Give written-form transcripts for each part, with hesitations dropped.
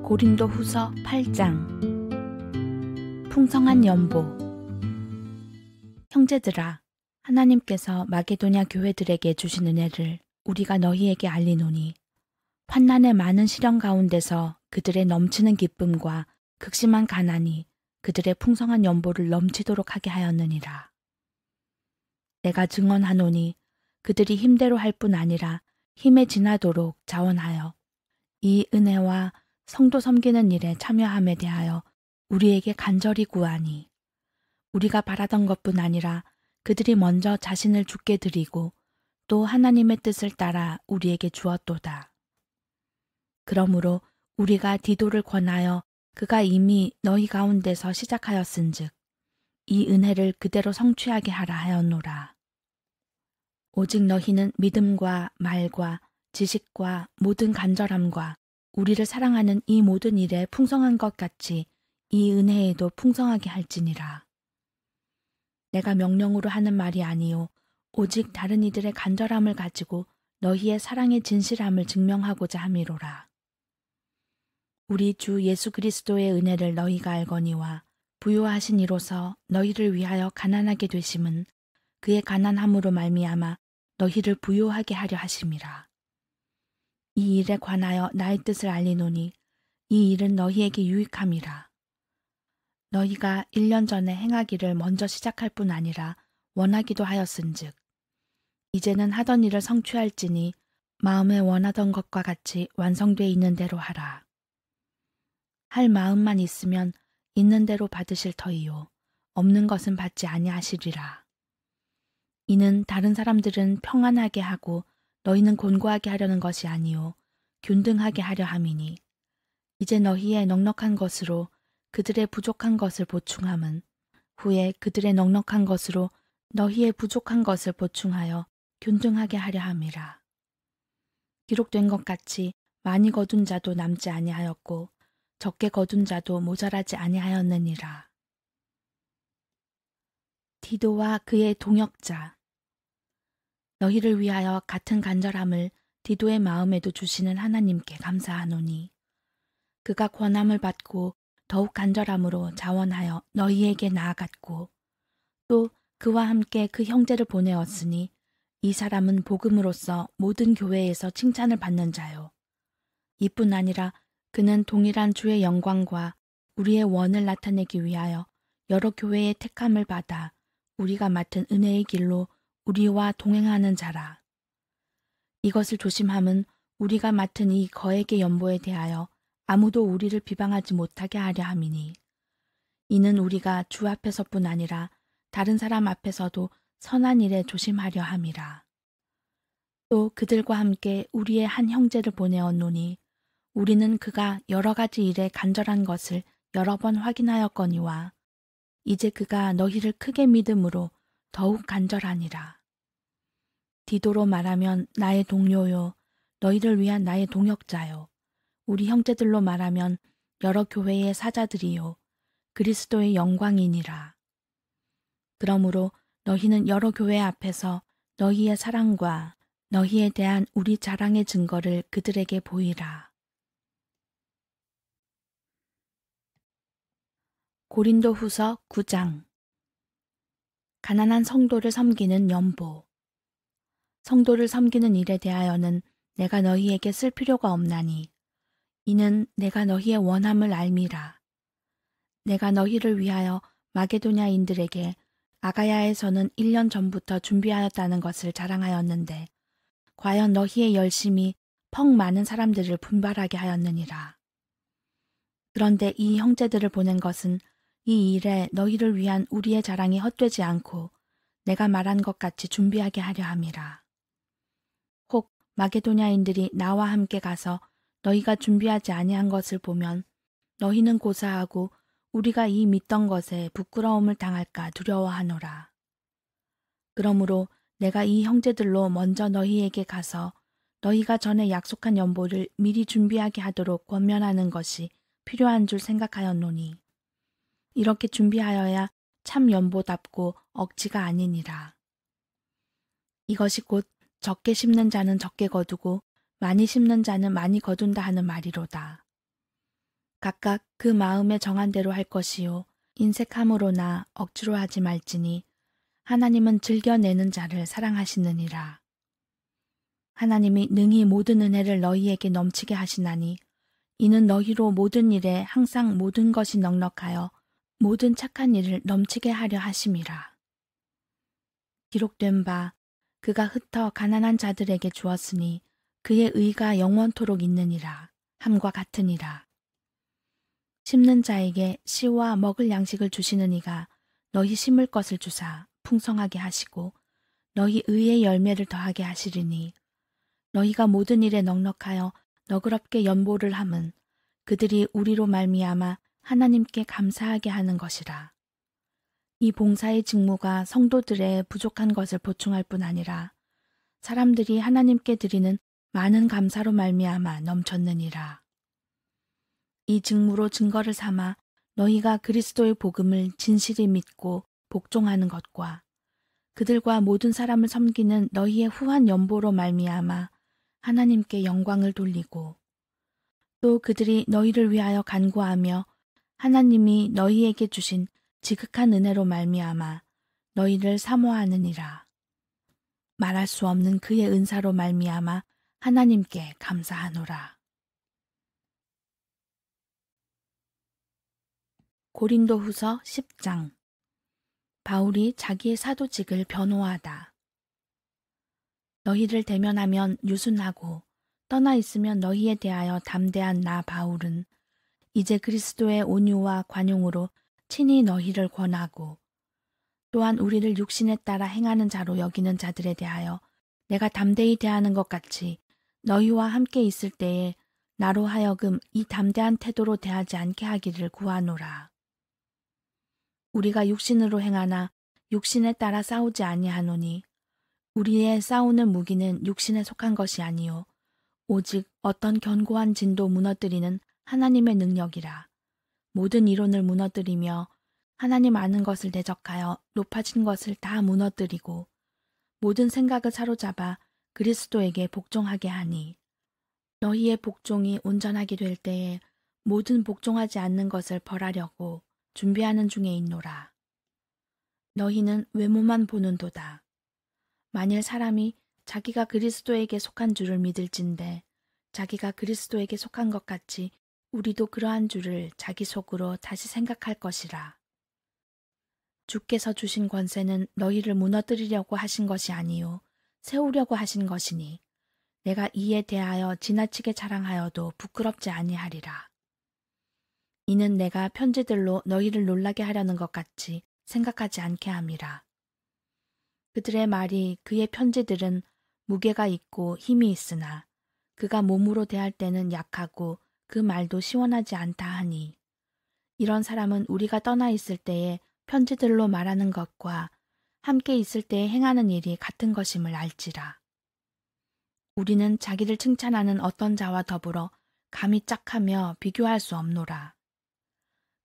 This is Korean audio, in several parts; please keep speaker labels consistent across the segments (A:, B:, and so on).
A: 고린도후서 8장. 풍성한 연보. 형제들아, 하나님께서 마게도냐 교회들에게 주신 은혜를 우리가 너희에게 알리노니, 환난의 많은 시련 가운데서 그들의 넘치는 기쁨과 극심한 가난이 그들의 풍성한 연보를 넘치도록 하게 하였느니라. 내가 증언하노니 그들이 힘대로 할 뿐 아니라 힘에 지나도록 자원하여 이 은혜와 성도 섬기는 일에 참여함에 대하여 우리에게 간절히 구하니, 우리가 바라던 것뿐 아니라 그들이 먼저 자신을 주께 드리고 또 하나님의 뜻을 따라 우리에게 주었도다. 그러므로 우리가 디도를 권하여 그가 이미 너희 가운데서 시작하였은즉 이 은혜를 그대로 성취하게 하라 하였노라. 오직 너희는 믿음과 말과 지식과 모든 간절함과 우리를 사랑하는 이 모든 일에 풍성한 것 같이 이 은혜에도 풍성하게 할지니라. 내가 명령으로 하는 말이 아니요 오직 다른 이들의 간절함을 가지고 너희의 사랑의 진실함을 증명하고자 함이로라. 우리 주 예수 그리스도의 은혜를 너희가 알거니와 부요하신 이로서 너희를 위하여 가난하게 되심은 그의 가난함으로 말미암아 너희를 부요하게 하려 하심이라. 이 일에 관하여 나의 뜻을 알리노니 이 일은 너희에게 유익함이라. 너희가 1년 전에 행하기를 먼저 시작할 뿐 아니라 원하기도 하였은즉 이제는 하던 일을 성취할지니 마음에 원하던 것과 같이 완성되어 있는 대로 하라. 할 마음만 있으면 있는 대로 받으실 터이요 없는 것은 받지 아니하시리라. 이는 다른 사람들은 평안하게 하고 너희는 곤고하게 하려는 것이 아니요 균등하게 하려 함이니, 이제 너희의 넉넉한 것으로 그들의 부족한 것을 보충함은 후에 그들의 넉넉한 것으로 너희의 부족한 것을 보충하여 균등하게 하려 함이라. 기록된 것 같이 많이 거둔 자도 남지 아니하였고 적게 거둔 자도 모자라지 아니하였느니라. 디도와 그의 동역자. 너희를 위하여 같은 간절함을 디도의 마음에도 주시는 하나님께 감사하노니, 그가 권함을 받고 더욱 간절함으로 자원하여 너희에게 나아갔고 또 그와 함께 그 형제를 보내었으니 이 사람은 복음으로써 모든 교회에서 칭찬을 받는 자요. 이뿐 아니라 그는 동일한 주의 영광과 우리의 원을 나타내기 위하여 여러 교회의 택함을 받아 우리가 맡은 은혜의 길로 우리와 동행하는 자라. 이것을 조심함은 우리가 맡은 이 거액의 연보에 대하여 아무도 우리를 비방하지 못하게 하려 함이니, 이는 우리가 주 앞에서뿐 아니라 다른 사람 앞에서도 선한 일에 조심하려 함이라. 또 그들과 함께 우리의 한 형제를 보내었노니 우리는 그가 여러 가지 일에 간절한 것을 여러 번 확인하였거니와 이제 그가 너희를 크게 믿음으로 더욱 간절하니라. 디도로 말하면 나의 동료요 너희를 위한 나의 동역자요 우리 형제들로 말하면 여러 교회의 사자들이요 그리스도의 영광이니라. 그러므로 너희는 여러 교회 앞에서 너희의 사랑과 너희에 대한 우리 자랑의 증거를 그들에게 보이라. 고린도후서 9장. 가난한 성도를 섬기는 연보. 성도를 섬기는 일에 대하여는 내가 너희에게 쓸 필요가 없나니 이는 내가 너희의 원함을 알미라. 내가 너희를 위하여 마게도냐인들에게 아가야에서는 1년 전부터 준비하였다는 것을 자랑하였는데 과연 너희의 열심이 퍽 많은 사람들을 분발하게 하였느니라. 그런데 이 형제들을 보낸 것은 이 일에 너희를 위한 우리의 자랑이 헛되지 않고 내가 말한 것 같이 준비하게 하려 함이라. 혹 마게도냐인들이 나와 함께 가서 너희가 준비하지 아니한 것을 보면 너희는 고사하고 우리가 이 믿던 것에 부끄러움을 당할까 두려워하노라. 그러므로 내가 이 형제들로 먼저 너희에게 가서 너희가 전에 약속한 연보를 미리 준비하게 하도록 권면하는 것이 필요한 줄 생각하였노니 이렇게 준비하여야 참 연보답고 억지가 아니니라. 이것이 곧 적게 심는 자는 적게 거두고 많이 심는 자는 많이 거둔다 하는 말이로다. 각각 그 마음에 정한 대로 할 것이요 인색함으로나 억지로 하지 말지니 하나님은 즐겨내는 자를 사랑하시느니라. 하나님이 능히 모든 은혜를 너희에게 넘치게 하시나니 이는 너희로 모든 일에 항상 모든 것이 넉넉하여 모든 착한 일을 넘치게 하려 하심이라. 기록된 바 그가 흩어 가난한 자들에게 주었으니 그의 의가 영원토록 있느니라 함과 같으니라. 심는 자에게 씨와 먹을 양식을 주시는 이가 너희 심을 것을 주사 풍성하게 하시고 너희 의의 열매를 더하게 하시리니 너희가 모든 일에 넉넉하여 너그럽게 연보를 함은 그들이 우리로 말미암아 하나님께 감사하게 하는 것이라. 이 봉사의 직무가 성도들의 부족한 것을 보충할 뿐 아니라 사람들이 하나님께 드리는 많은 감사로 말미암아 넘쳤느니라. 이 직무로 증거를 삼아 너희가 그리스도의 복음을 진실히 믿고 복종하는 것과 그들과 모든 사람을 섬기는 너희의 후한 연보로 말미암아 하나님께 영광을 돌리고 또 그들이 너희를 위하여 간구하며 하나님이 너희에게 주신 지극한 은혜로 말미암아 너희를 사모하느니라. 말할 수 없는 그의 은사로 말미암아 하나님께 감사하노라. 고린도후서 10장. 바울이 자기의 사도직을 변호하다. 너희를 대면하면 유순하고 떠나 있으면 너희에 대하여 담대한 나 바울은 이제 그리스도의 온유와 관용으로 친히 너희를 권하고 또한 우리를 육신에 따라 행하는 자로 여기는 자들에 대하여 내가 담대히 대하는 것 같이 너희와 함께 있을 때에 나로 하여금 이 담대한 태도로 대하지 않게 하기를 구하노라. 우리가 육신으로 행하나 육신에 따라 싸우지 아니하노니 우리의 싸우는 무기는 육신에 속한 것이 아니요 오직 어떤 견고한 진도 무너뜨리는 하나님의 능력이라. 모든 이론을 무너뜨리며 하나님 아는 것을 대적하여 높아진 것을 다 무너뜨리고 모든 생각을 사로잡아 그리스도에게 복종하게 하니 너희의 복종이 온전하게 될 때에 모든 복종하지 않는 것을 벌하려고 준비하는 중에 있노라. 너희는 외모만 보는도다. 만일 사람이 자기가 그리스도에게 속한 줄을 믿을진대 자기가 그리스도에게 속한 것 같이 우리도 그러한 줄을 자기 속으로 다시 생각할 것이라. 주께서 주신 권세는 너희를 무너뜨리려고 하신 것이 아니요 세우려고 하신 것이니 내가 이에 대하여 지나치게 자랑하여도 부끄럽지 아니하리라. 이는 내가 편지들로 너희를 놀라게 하려는 것 같이 생각하지 않게 함이라. 그들의 말이 그의 편지들은 무게가 있고 힘이 있으나 그가 몸으로 대할 때는 약하고 그 말도 시원하지 않다 하니 이런 사람은 우리가 떠나 있을 때에 편지들로 말하는 것과 함께 있을 때에 행하는 일이 같은 것임을 알지라. 우리는 자기를 칭찬하는 어떤 자와 더불어 감히 짝하며 비교할 수 없노라.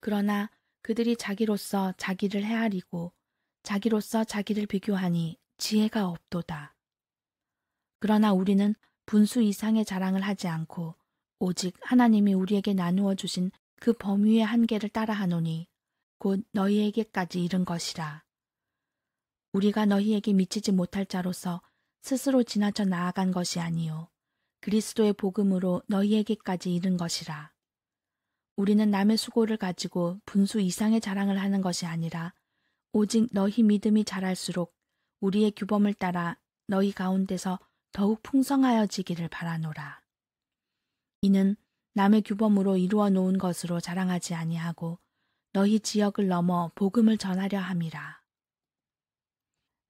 A: 그러나 그들이 자기로서 자기를 헤아리고 자기로서 자기를 비교하니 지혜가 없도다. 그러나 우리는 분수 이상의 자랑을 하지 않고 오직 하나님이 우리에게 나누어 주신 그 범위의 한계를 따라하노니 곧 너희에게까지 이른 것이라. 우리가 너희에게 미치지 못할 자로서 스스로 지나쳐 나아간 것이 아니요 그리스도의 복음으로 너희에게까지 이른 것이라. 우리는 남의 수고를 가지고 분수 이상의 자랑을 하는 것이 아니라 오직 너희 믿음이 자랄수록 우리의 규범을 따라 너희 가운데서 더욱 풍성하여지기를 바라노라. 이는 남의 규범으로 이루어 놓은 것으로 자랑하지 아니하고 너희 지역을 넘어 복음을 전하려 함이라.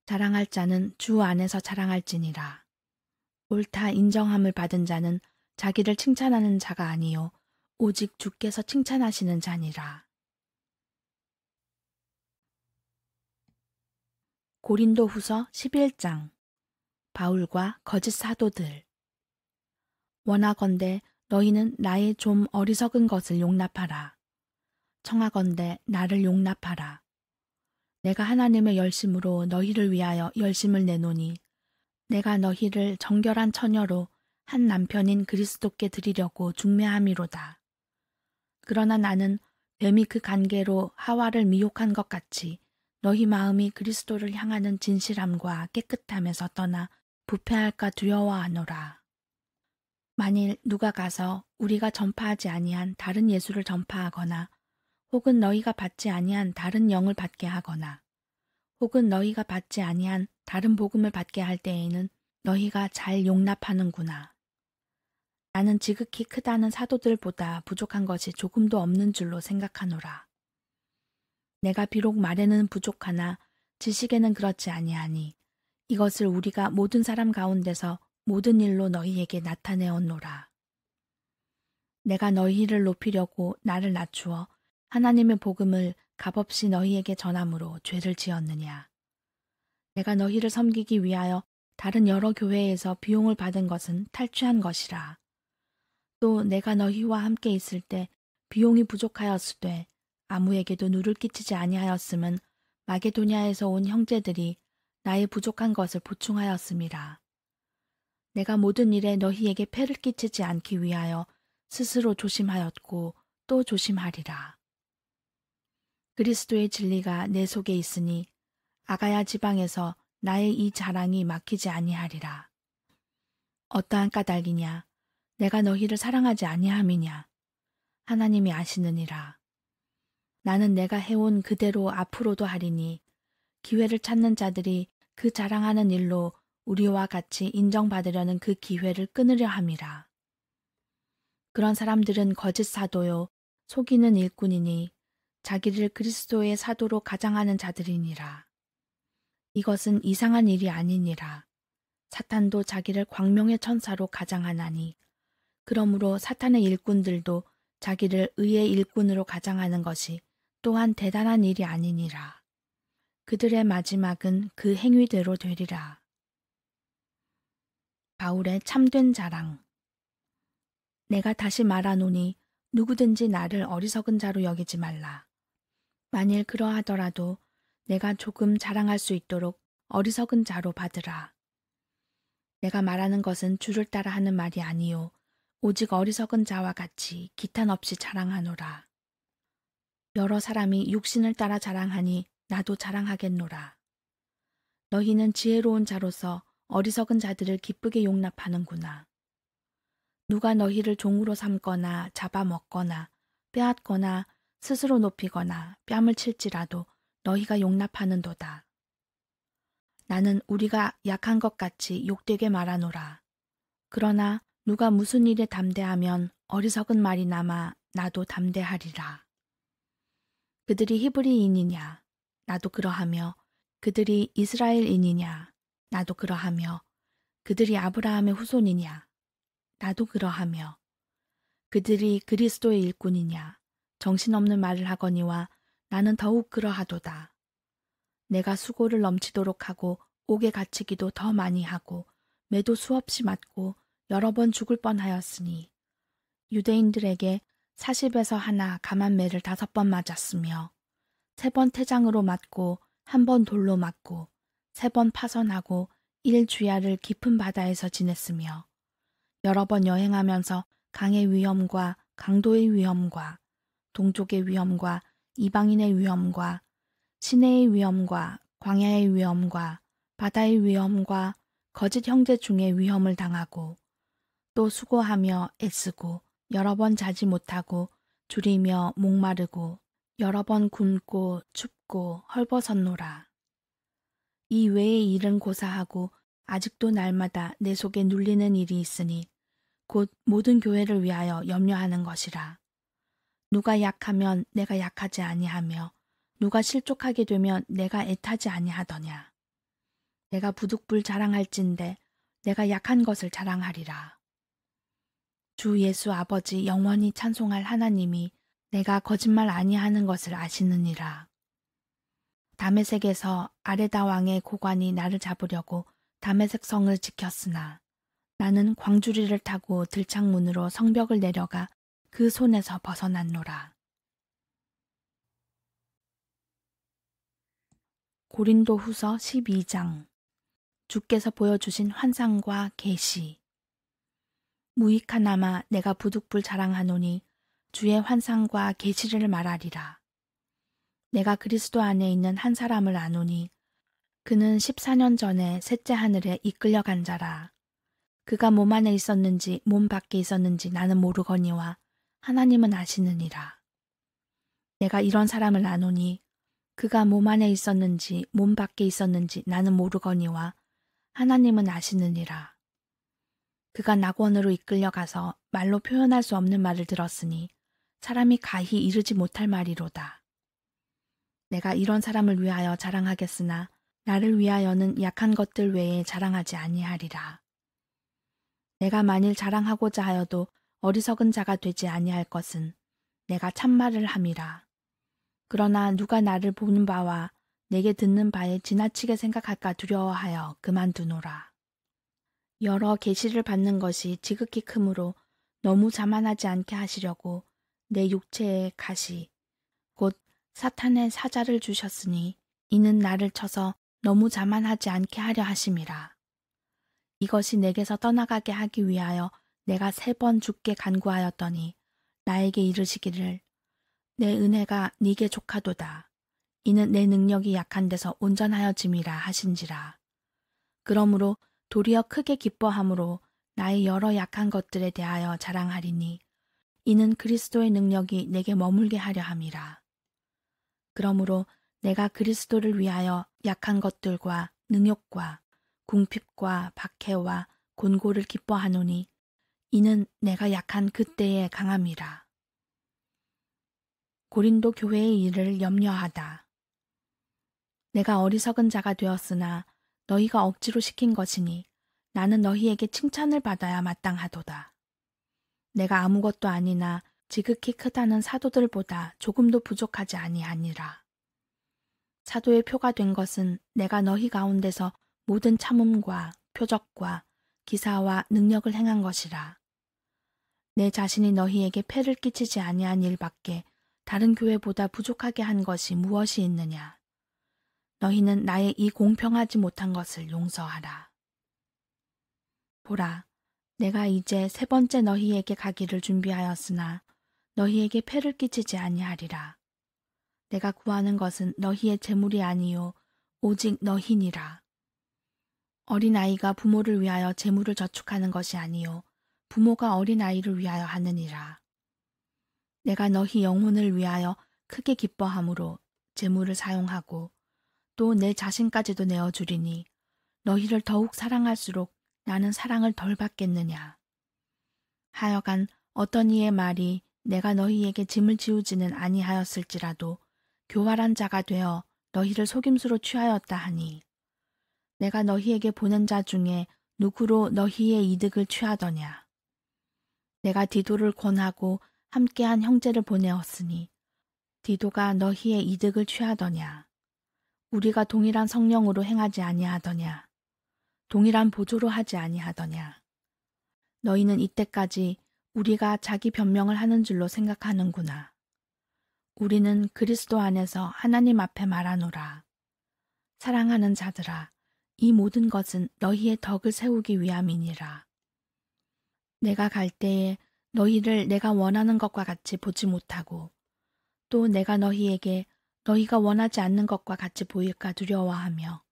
A: 자랑할 자는 주 안에서 자랑할지니라. 옳다 인정함을 받은 자는 자기를 칭찬하는 자가 아니요 오직 주께서 칭찬하시는 자니라. 고린도후서 11장. 바울과 거짓 사도들. 원하건대 너희는 나의 좀 어리석은 것을 용납하라. 청하건대 나를 용납하라. 내가 하나님의 열심으로 너희를 위하여 열심을 내노니 내가 너희를 정결한 처녀로 한 남편인 그리스도께 드리려고 중매함이로다. 그러나 나는 뱀이 그 관계로 하와를 미혹한 것 같이 너희 마음이 그리스도를 향하는 진실함과 깨끗함에서 떠나 부패할까 두려워하노라. 만일 누가 가서 우리가 전파하지 아니한 다른 예수를 전파하거나 혹은 너희가 받지 아니한 다른 영을 받게 하거나 혹은 너희가 받지 아니한 다른 복음을 받게 할 때에는 너희가 잘 용납하는구나. 나는 지극히 크다는 사도들보다 부족한 것이 조금도 없는 줄로 생각하노라. 내가 비록 말에는 부족하나 지식에는 그렇지 아니하니 이것을 우리가 모든 사람 가운데서 모든 일로 너희에게 나타내었노라. 내가 너희를 높이려고 나를 낮추어 하나님의 복음을 값없이 너희에게 전함으로 죄를 지었느냐. 내가 너희를 섬기기 위하여 다른 여러 교회에서 비용을 받은 것은 탈취한 것이라. 또 내가 너희와 함께 있을 때 비용이 부족하였으되 아무에게도 누를 끼치지 아니하였음은 마게도냐에서 온 형제들이 나의 부족한 것을 보충하였음이라. 내가 모든 일에 너희에게 폐를 끼치지 않기 위하여 스스로 조심하였고 또 조심하리라. 그리스도의 진리가 내 속에 있으니 아가야 지방에서 나의 이 자랑이 막히지 아니하리라. 어떠한 까닭이냐? 내가 너희를 사랑하지 아니함이냐? 하나님이 아시느니라. 나는 내가 해온 그대로 앞으로도 하리니 기회를 찾는 자들이 그 자랑하는 일로 우리와 같이 인정받으려는 그 기회를 끊으려 함이라. 그런 사람들은 거짓 사도요 속이는 일꾼이니 자기를 그리스도의 사도로 가장하는 자들이니라. 이것은 이상한 일이 아니니라. 사탄도 자기를 광명의 천사로 가장하나니 그러므로 사탄의 일꾼들도 자기를 의의 일꾼으로 가장하는 것이 또한 대단한 일이 아니니라. 그들의 마지막은 그 행위대로 되리라. 바울의 참된 자랑. 내가 다시 말하노니 누구든지 나를 어리석은 자로 여기지 말라. 만일 그러하더라도 내가 조금 자랑할 수 있도록 어리석은 자로 받으라. 내가 말하는 것은 주를 따라 하는 말이 아니요 오직 어리석은 자와 같이 기탄 없이 자랑하노라. 여러 사람이 육신을 따라 자랑하니 나도 자랑하겠노라. 너희는 지혜로운 자로서 어리석은 자들을 기쁘게 용납하는구나. 누가 너희를 종으로 삼거나 잡아먹거나 빼앗거나 스스로 높이거나 뺨을 칠지라도 너희가 용납하는도다. 나는 우리가 약한 것 같이 욕되게 말하노라. 그러나 누가 무슨 일에 담대하면 어리석은 말이 남아 나도 담대하리라. 그들이 히브리인이냐? 나도 그러하며 그들이 이스라엘인이냐? 나도 그러하며 그들이 아브라함의 후손이냐? 나도 그러하며 그들이 그리스도의 일꾼이냐? 정신없는 말을 하거니와 나는 더욱 그러하도다. 내가 수고를 넘치도록 하고 옥에 갇히기도 더 많이 하고 매도 수없이 맞고 여러 번 죽을 뻔하였으니 유대인들에게 40에서 하나 감한 매를 5번 맞았으며 3번 태장으로 맞고 1번 돌로 맞고 3번 파선하고 1주야를 깊은 바다에서 지냈으며 여러 번 여행하면서 강의 위험과 강도의 위험과 동족의 위험과 이방인의 위험과 시내의 위험과 광야의 위험과 바다의 위험과 거짓 형제 중의 위험을 당하고 또 수고하며 애쓰고 여러 번 자지 못하고 줄이며 목마르고 여러 번 굶고 춥고 헐벗었노라. 이 외의 일은 고사하고 아직도 날마다 내 속에 눌리는 일이 있으니 곧 모든 교회를 위하여 염려하는 것이라. 누가 약하면 내가 약하지 아니하며 누가 실족하게 되면 내가 애타지 아니하더냐. 내가 부득불 자랑할진대 내가 약한 것을 자랑하리라. 주 예수 아버지 영원히 찬송할 하나님이 내가 거짓말 아니하는 것을 아시느니라. 다메섹에서 아레다 왕의 고관이 나를 잡으려고 다메섹 성을 지켰으나 나는 광주리를 타고 들창문으로 성벽을 내려가 그 손에서 벗어났노라. 고린도 후서 12장. 주께서 보여주신 환상과 계시. 무익하나마 내가 부득불 자랑하노니 주의 환상과 계시를 말하리라. 내가 그리스도 안에 있는 한 사람을 아노니 그는 14년 전에 셋째 하늘에 이끌려간 자라. 그가 몸 안에 있었는지 몸 밖에 있었는지 나는 모르거니와 하나님은 아시느니라. 내가 이런 사람을 아노니 그가 몸 안에 있었는지 몸 밖에 있었는지 나는 모르거니와 하나님은 아시느니라. 그가 낙원으로 이끌려가서 말로 표현할 수 없는 말을 들었으니 사람이 가히 이르지 못할 말이로다. 내가 이런 사람을 위하여 자랑하겠으나 나를 위하여는 약한 것들 외에 자랑하지 아니하리라. 내가 만일 자랑하고자 하여도 어리석은 자가 되지 아니할 것은 내가 참말을 함이라. 그러나 누가 나를 보는 바와 내게 듣는 바에 지나치게 생각할까 두려워하여 그만두노라. 여러 계시를 받는 것이 지극히 크므로 너무 자만하지 않게 하시려고 내 육체에 가시 곧 사탄의 사자를 주셨으니 이는 나를 쳐서 너무 자만하지 않게 하려 하심이라. 이것이 내게서 떠나가게 하기 위하여 내가 3번 주께 간구하였더니 나에게 이르시기를 내 은혜가 네게 족하도다. 이는 내 능력이 약한 데서 온전하여짐이라 하신지라. 그러므로 도리어 크게 기뻐함으로 나의 여러 약한 것들에 대하여 자랑하리니 이는 그리스도의 능력이 내게 머물게 하려 함이라. 그러므로 내가 그리스도를 위하여 약한 것들과 능욕과 궁핍과 박해와 곤고를 기뻐하노니 이는 내가 약한 그때의 강함이라. 고린도 교회의 일을 염려하다. 내가 어리석은 자가 되었으나 너희가 억지로 시킨 것이니 나는 너희에게 칭찬을 받아야 마땅하도다. 내가 아무것도 아니나 지극히 크다는 사도들보다 조금도 부족하지 아니하니라. 사도의 표가 된 것은 내가 너희 가운데서 모든 참음과 표적과 기사와 능력을 행한 것이라. 내 자신이 너희에게 폐를 끼치지 아니한 일밖에 다른 교회보다 부족하게 한 것이 무엇이 있느냐. 너희는 나의 이 공평하지 못한 것을 용서하라. 보라, 내가 이제 3번째 너희에게 가기를 준비하였으나 너희에게 폐를 끼치지 아니하리라. 내가 구하는 것은 너희의 재물이 아니요 오직 너희니라. 어린아이가 부모를 위하여 재물을 저축하는 것이 아니요 부모가 어린아이를 위하여 하느니라. 내가 너희 영혼을 위하여 크게 기뻐함으로 재물을 사용하고 또 내 자신까지도 내어주리니 너희를 더욱 사랑할수록 나는 사랑을 덜 받겠느냐. 하여간 어떤 이의 말이 내가 너희에게 짐을 지우지는 아니하였을지라도 교활한 자가 되어 너희를 속임수로 취하였다 하니 내가 너희에게 보낸 자 중에 누구로 너희의 이득을 취하더냐. 내가 디도를 권하고 함께한 형제를 보내었으니 디도가 너희의 이득을 취하더냐. 우리가 동일한 성령으로 행하지 아니하더냐. 동일한 보조로 하지 아니하더냐. 너희는 이때까지 우리가 자기 변명을 하는 줄로 생각하는구나. 우리는 그리스도 안에서 하나님 앞에 말하노라. 사랑하는 자들아, 이 모든 것은 너희의 덕을 세우기 위함이니라. 내가 갈 때에 너희를 내가 원하는 것과 같이 보지 못하고 또 내가 너희에게 너희가 원하지 않는 것과 같이 보일까 두려워하며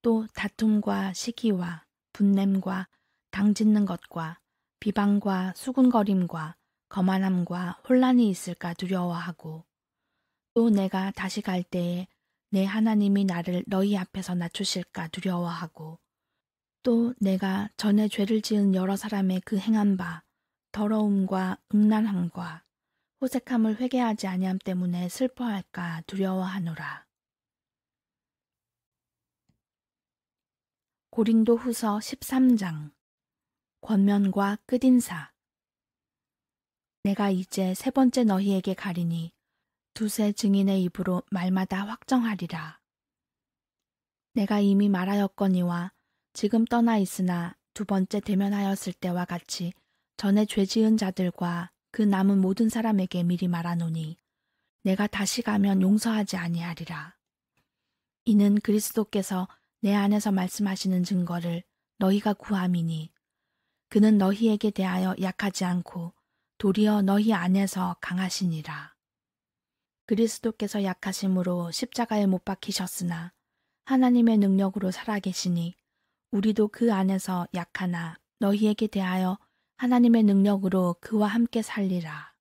A: 또 다툼과 시기와 분냄과 당짓는 것과 비방과 수군거림과 거만함과 혼란이 있을까 두려워하고 또 내가 다시 갈 때에 내 하나님이 나를 너희 앞에서 낮추실까 두려워하고 또 내가 전에 죄를 지은 여러 사람의 그 행한 바 더러움과 음란함과 호색함을 회개하지 아니함 때문에 슬퍼할까 두려워하노라. 고린도 후서 13장 권면과 끝인사. 내가 이제 3번째 너희에게 가리니 두세 증인의 입으로 말마다 확정하리라. 내가 이미 말하였거니와 지금 떠나 있으나 2번째 대면하였을 때와 같이 전에 죄 지은 자들과 그 남은 모든 사람에게 미리 말하노니 내가 다시 가면 용서하지 아니하리라. 이는 그리스도께서 내 안에서 말씀하시는 증거를 너희가 구함이니 그는 너희에게 대하여 약하지 않고 도리어 너희 안에서 강하시니라. 그리스도께서 약하심으로 십자가에 못 박히셨으나 하나님의 능력으로 살아계시니 우리도 그 안에서 약하나 너희에게 대하여 하나님의 능력으로 그와 함께 살리라.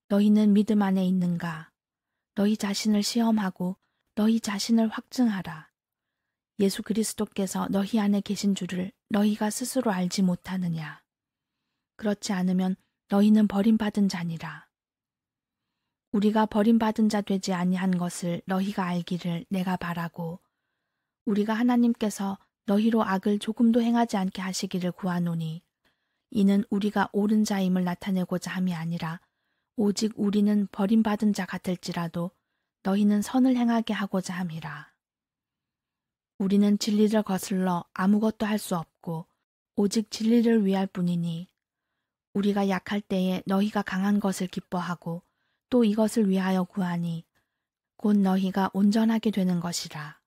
A: 너희는 믿음 안에 있는가? 너희 자신을 시험하고 너희 자신을 확증하라. 예수 그리스도께서 너희 안에 계신 줄을 너희가 스스로 알지 못하느냐? 그렇지 않으면 너희는 버림받은 자니라. 우리가 버림받은 자 되지 아니한 것을 너희가 알기를 내가 바라고 우리가 하나님께서 너희로 악을 조금도 행하지 않게 하시기를 구하노니 이는 우리가 옳은 자임을 나타내고자 함이 아니라 오직 우리는 버림받은 자 같을지라도 너희는 선을 행하게 하고자 함이라. 우리는 진리를 거슬러 아무것도 할 수 없고 오직 진리를 위할 뿐이니 우리가 약할 때에 너희가 강한 것을 기뻐하고 또 이것을 위하여 구하니 곧 너희가 온전하게 되는 것이라.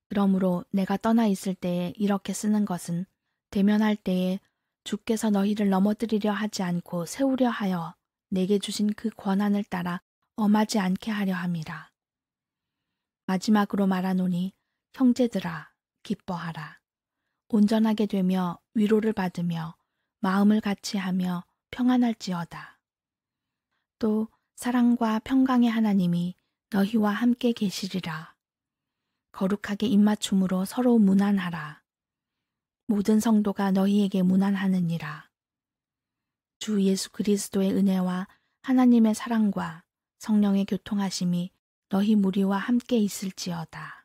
A: 그러므로 내가 떠나 있을 때에 이렇게 쓰는 것은 대면할 때에 주께서 너희를 넘어뜨리려 하지 않고 세우려 하여 내게 주신 그 권한을 따라 엄하지 않게 하려 함이라. 마지막으로 말하노니 형제들아 기뻐하라. 온전하게 되며 위로를 받으며 마음을 같이하며 평안할지어다. 또 사랑과 평강의 하나님이 너희와 함께 계시리라. 거룩하게 입맞춤으로 서로 문안하라. 모든 성도가 너희에게 문안하느니라. 주 예수 그리스도의 은혜와 하나님의 사랑과 성령의 교통하심이 너희 무리와 함께 있을지어다.